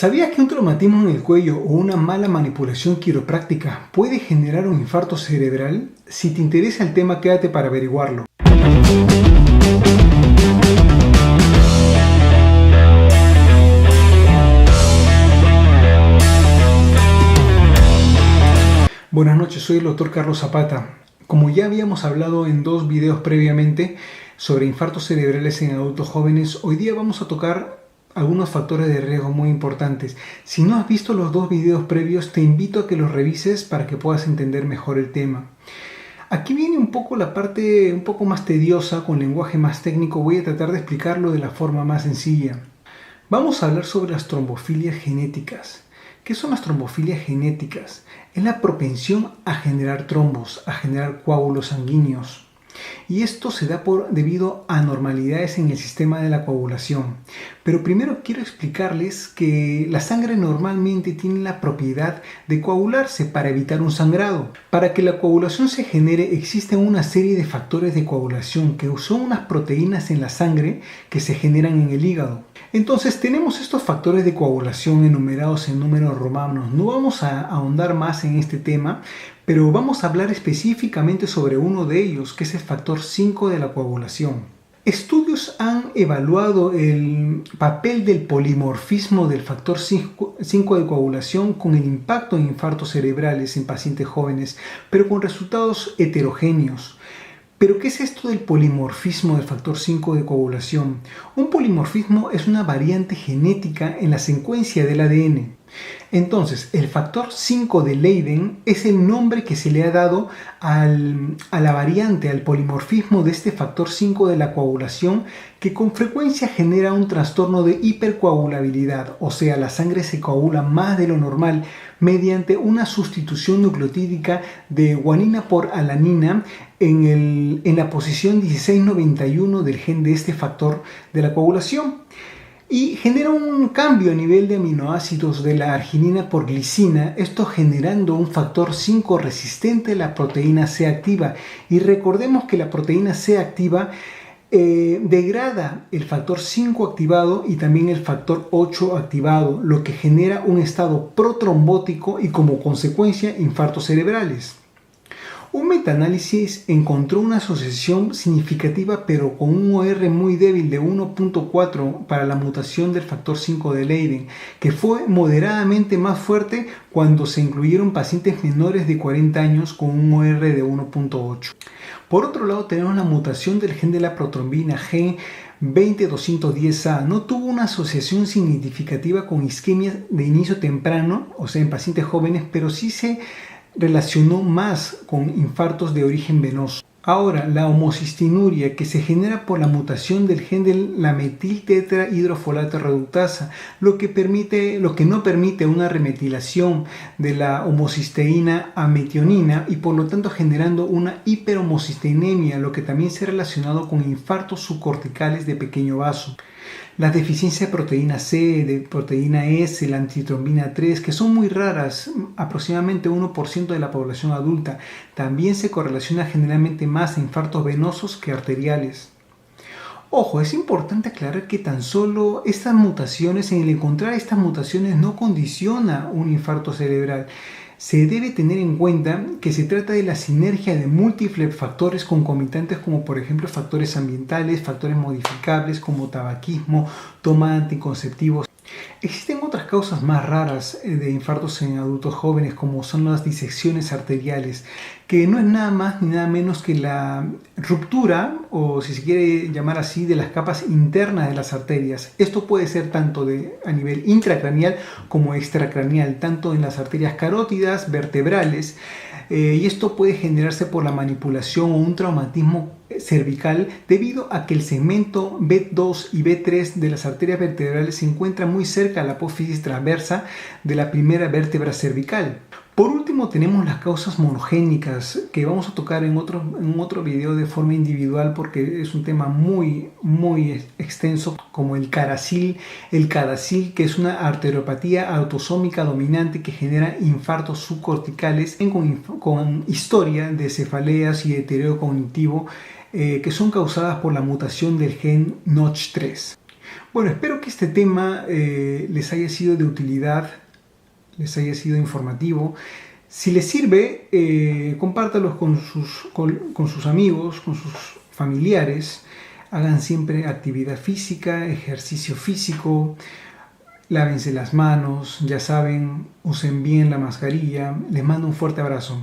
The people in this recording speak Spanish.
¿Sabías que un traumatismo en el cuello o una mala manipulación quiropráctica puede generar un infarto cerebral? Si te interesa el tema, quédate para averiguarlo. Buenas noches, soy el Dr. Carlos Zapata. Como ya habíamos hablado en dos videos previamente sobre infartos cerebrales en adultos jóvenes, hoy día vamos a tocar algunos factores de riesgo muy importantes. Si no has visto los dos videos previos, te invito a que los revises para que puedas entender mejor el tema. Aquí viene un poco la parte un poco más tediosa, con lenguaje más técnico. Voy a tratar de explicarlo de la forma más sencilla. Vamos a hablar sobre las trombofilias genéticas. ¿Qué son las trombofilias genéticas? Es la propensión a generar trombos, a generar coágulos sanguíneos. Y esto se da debido a anormalidades en el sistema de la coagulación. Pero primero quiero explicarles que la sangre normalmente tiene la propiedad de coagularse para evitar un sangrado. Para que la coagulación se genere existen una serie de factores de coagulación que son unas proteínas en la sangre que se generan en el hígado. Entonces tenemos estos factores de coagulación enumerados en números romanos. No vamos a ahondar más en este tema, pero vamos a hablar específicamente sobre uno de ellos, que es el factor 5 de la coagulación. Estudios han evaluado el papel del polimorfismo del factor 5 de coagulación con el impacto en infartos cerebrales en pacientes jóvenes, pero con resultados heterogéneos. ¿Pero qué es esto del polimorfismo del factor 5 de coagulación? Un polimorfismo es una variante genética en la secuencia del ADN. Entonces, el factor 5 de Leiden es el nombre que se le ha dado a la variante, al polimorfismo de este factor 5 de la coagulación, que con frecuencia genera un trastorno de hipercoagulabilidad, o sea, la sangre se coagula más de lo normal mediante una sustitución nucleotídica de guanina por alanina en la posición 1691 del gen de este factor de la coagulación. Y genera un cambio a nivel de aminoácidos de la arginina por glicina, esto generando un factor 5 resistente a la proteína C activa. Y recordemos que la proteína C activa degrada el factor 5 activado y también el factor 8 activado, lo que genera un estado protrombótico y como consecuencia infartos cerebrales. Un metaanálisis encontró una asociación significativa pero con un OR muy débil de 1.4 para la mutación del factor 5 de Leiden, que fue moderadamente más fuerte cuando se incluyeron pacientes menores de 40 años con un OR de 1.8. Por otro lado, tenemos la mutación del gen de la protrombina G20210A. No tuvo una asociación significativa con isquemia de inicio temprano, o sea, en pacientes jóvenes, pero sí se relacionó más con infartos de origen venoso. Ahora, la homocistinuria, que se genera por la mutación del gen de la metiltetrahidrofolato reductasa, lo que no permite una remetilación de la homocisteína a metionina y por lo tanto generando una hiperhomocisteinemia, lo que también se ha relacionado con infartos subcorticales de pequeño vaso. Las deficiencias de proteína C, de proteína S, la antitrombina 3, que son muy raras, aproximadamente 1% de la población adulta, también se correlaciona generalmente más a infartos venosos que arteriales. Ojo, es importante aclarar que tan solo estas mutaciones, en el encontrar estas mutaciones no condiciona un infarto cerebral. Se debe tener en cuenta que se trata de la sinergia de múltiples factores concomitantes como por ejemplo factores ambientales, factores modificables como tabaquismo, toma de anticonceptivos. Existen otras causas más raras de infartos en adultos jóvenes como son las disecciones arteriales, que no es nada más ni nada menos que la ruptura, o si se quiere llamar así, de las capas internas de las arterias. Esto puede ser tanto a nivel intracraneal como extracraneal, tanto en las arterias carótidas, vertebrales, y esto puede generarse por la manipulación o un traumatismo cervical debido a que el segmento B2 y B3 de las arterias vertebrales se encuentra muy cerca a la apófisis transversa de la primera vértebra cervical. Por último tenemos las causas monogénicas, que vamos a tocar en otro video de forma individual porque es un tema muy extenso, como el CADASIL, que es una arteriopatía autosómica dominante que genera infartos subcorticales con historia de cefaleas y deterioro cognitivo que son causadas por la mutación del gen NOTCH3. Bueno, espero que este tema les haya sido de utilidad, les haya sido informativo. Si les sirve, compártalos con sus amigos, con sus familiares. Hagan siempre actividad física, ejercicio físico, lávense las manos, ya saben, usen bien la mascarilla. Les mando un fuerte abrazo.